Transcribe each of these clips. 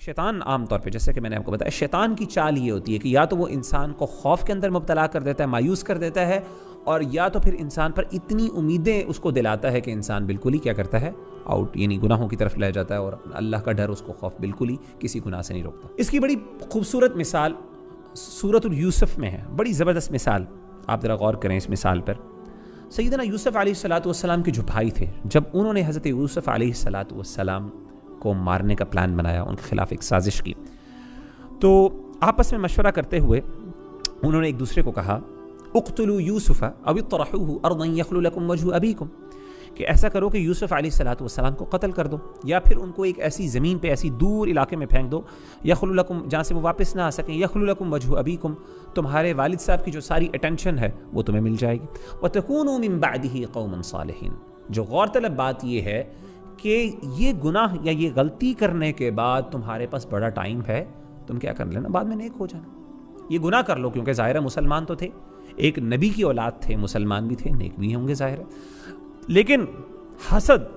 شیطان عام طور پہ جیسے کہ میں نے آپ کو بتایا، شیطان کی چال یہ ہوتی ہے کہ یا تو وہ انسان کو خوف کے اندر مبتلا کر دیتا ہے، مایوس کر دیتا ہے، اور یا تو پھر انسان پر اتنی امیدیں اس کو دلاتا ہے کہ انسان بالکل ہی کیا کرتا ہے، آؤٹ یعنی گناہوں کی طرف لے جاتا ہے، اور اللہ کا ڈر اس کو خوف بالکل ہی کسی گناہ سے نہیں روکتا۔ اس کی بڑی خوبصورت مثال سورۃ یوسف میں ہے، بڑی زبردست مثال، آپ ذرا غور کریں اس مثال پر۔ سیدنا یوسف علیہ السلام کے جو بھائی تھے، جب انہوں نے حضرت یوسف علیہ السلام کو مارنے کا پلان بنایا، ان کے خلاف ایک سازش کی، تو آپس میں مشورہ کرتے ہوئے انہوں نے ایک دوسرے کو کہا اقتلوا یوسف او اطرحوه ارضا یخل لکم وجہ ابیکم، کہ ایسا کرو کہ یوسف علیہ السلام کو قتل کر دو، یا پھر ان کو ایک ایسی زمین پہ، ایسی دور علاقے میں پھینک دو، یخل لکم، جہاں سے وہ واپس نہ آ سکیں، یخل لکم وجہ ابیکم، تمہارے والد صاحب کی جو ساری اٹینشن ہے وہ تمہیں مل جائے گی، وتکونوا من بعدہ قوما صالحین۔ جو غور طلب بات یہ ہے کہ یہ گناہ یا یہ غلطی کرنے کے بعد تمہارے پاس بڑا ٹائم ہے، تم کیا کر لینا، بعد میں نیک ہو جانا، یہ گناہ کر لو، کیونکہ ظاہر ہے مسلمان تو تھے، ایک نبی کی اولاد تھے، مسلمان بھی تھے، نیک بھی ہوں گے ظاہر ہے، لیکن حسد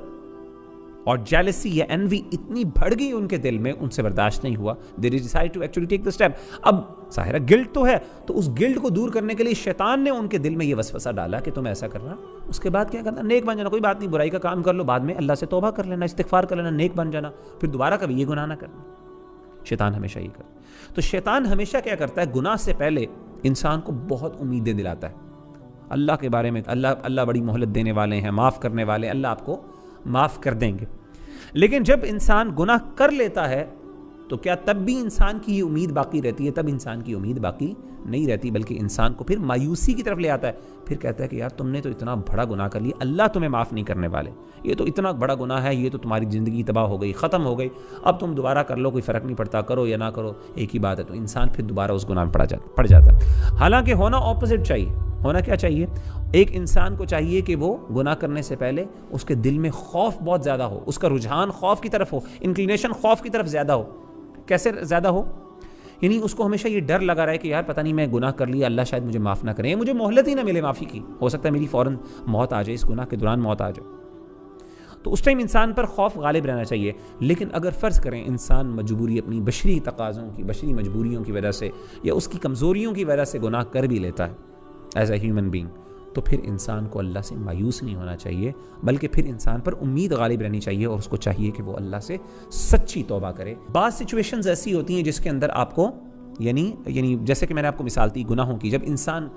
اور جیلسی یا انوی اتنی بڑھ گئی ان کے دل میں، ان سے برداشت نہیں ہوا، they decide to actually take the step۔ اب ظاہر ہے گلٹ تو ہے، تو اس گلٹ کو دور کرنے کے لیے شیطان نے ان کے دل میں یہ وسوسہ ڈالا کہ تم ایسا کرنا، اس کے بعد کیا کرنا، نیک بن جانا، کوئی بات نہیں، برائی کا کام کر لو، بعد میں اللہ سے توبہ کر لینا، استغفار کر لینا، نیک بن جانا، پھر دوبارہ کبھی یہ گناہ نہ کرنا۔ شیطان ہمیشہ یہ کرتا، تو شیطان ہمیشہ کیا کرتا ہے، گناہ سے پہلے انسان کو بہت امیدیں دلاتا ہے اللہ کے بارے میں، اللہ بڑی مہلت دینے والے ہیں، معاف کرنے والے، اللہ آپ کو معاف کر دیں گے۔ لیکن جب انسان گناہ کر لیتا ہے تو کیا تب بھی انسان کی امید باقی رہتی ہے؟ تب انسان کی امید باقی نہیں رہتی، بلکہ انسان کو پھر مایوسی کی طرف لے آتا ہے، پھر کہتا ہے کہ یار تم نے تو اتنا بڑا گناہ کر لیا، اللہ تمہیں معاف نہیں کرنے والے، یہ تو اتنا بڑا گناہ ہے، یہ تو تمہاری زندگی تباہ ہو گئی، ختم ہو گئی، اب تم دوبارہ کر لو، کوئی فرق نہیں پڑتا، کرو یا نہ کرو ایک ہی بات ہے، تو انسان پھر دوبارہ اس گناہ میں پڑ جاتا ہے۔ حالانکہ ہونا اپوزٹ چاہیے، ہونا کیا چاہیے، ایک انسان کو چاہیے کہ وہ گناہ کرنے سے پہلے اس کے دل میں خوف بہت زیادہ ہو، اس کا رجحان خوف کی طرف ہو، انکلینیشن خوف کی طرف زیادہ ہو۔ کیسے زیادہ ہو؟ یعنی اس کو ہمیشہ یہ ڈر لگا رہے کہ یار پتہ نہیں میں گناہ کر لیا، اللہ شاید مجھے معاف نہ کرے، مجھے مہلت ہی نہ ملے معافی کی، ہو سکتا ہے میری فوراً موت آ جائے، اس گناہ کے دوران موت آ جائے، تو اس ٹائم انسان پر خوف غالب رہنا چاہیے۔ لیکن اگر فرض کریں انسان مجبوری، اپنی بشری تقاضوں کی، بشری مجبوریوں کی وجہ سے یا اس کی کمزوریوں کی وجہ سے گناہ کر بھی لیتا ہے ایز اے ہیومن بینگ، تو پھر انسان کو اللہ سے مایوس نہیں ہونا چاہیے، بلکہ پھر انسان پر امید غالب رہنی چاہیے، اور اس کو چاہیے کہ وہ اللہ سے سچی توبہ کرے۔ بعض سچویشنز ایسی ہوتی ہیں جس کے اندر آپ کو یعنی جیسے کہ میں نے آپ کو مثال دی گناہوں کی، جب انسان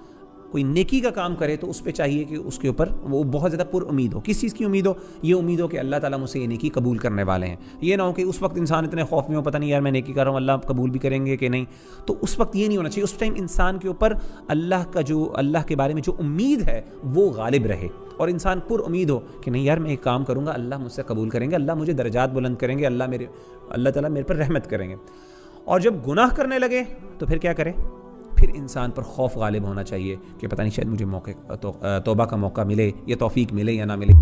کوئی نیکی کا کام کرے تو اس پہ چاہیے کہ اس کے اوپر وہ بہت زیادہ پر امید ہو۔ کس چیز کی امید ہو؟ یہ امید ہو کہ اللہ تعالیٰ مجھ سے یہ نیکی قبول کرنے والے ہیں، یہ نہ ہو کہ اس وقت انسان اتنے خوف میں ہو، پتہ نہیں یار میں نیکی کر رہا ہوں، اللہ قبول بھی کریں گے کہ نہیں، تو اس وقت یہ نہیں ہونا چاہیے، اس ٹائم انسان کے اوپر اللہ کے بارے میں جو امید ہے وہ غالب رہے، اور انسان پر امید ہو کہ نہیں یار میں ایک کام کروں گا، اللہ مجھ سے قبول کریں گے، اللہ مجھے درجات بلند کریں گے، اللہ تعالیٰ میرے پر رحمت کریں گے۔ اور جب گناہ کرنے لگے تو پھر کیا کرے؟ پھر انسان پر خوف غالب ہونا چاہیے کہ پتہ نہیں شاید مجھے توبہ کا موقع ملے، یا توفیق ملے یا نہ ملے۔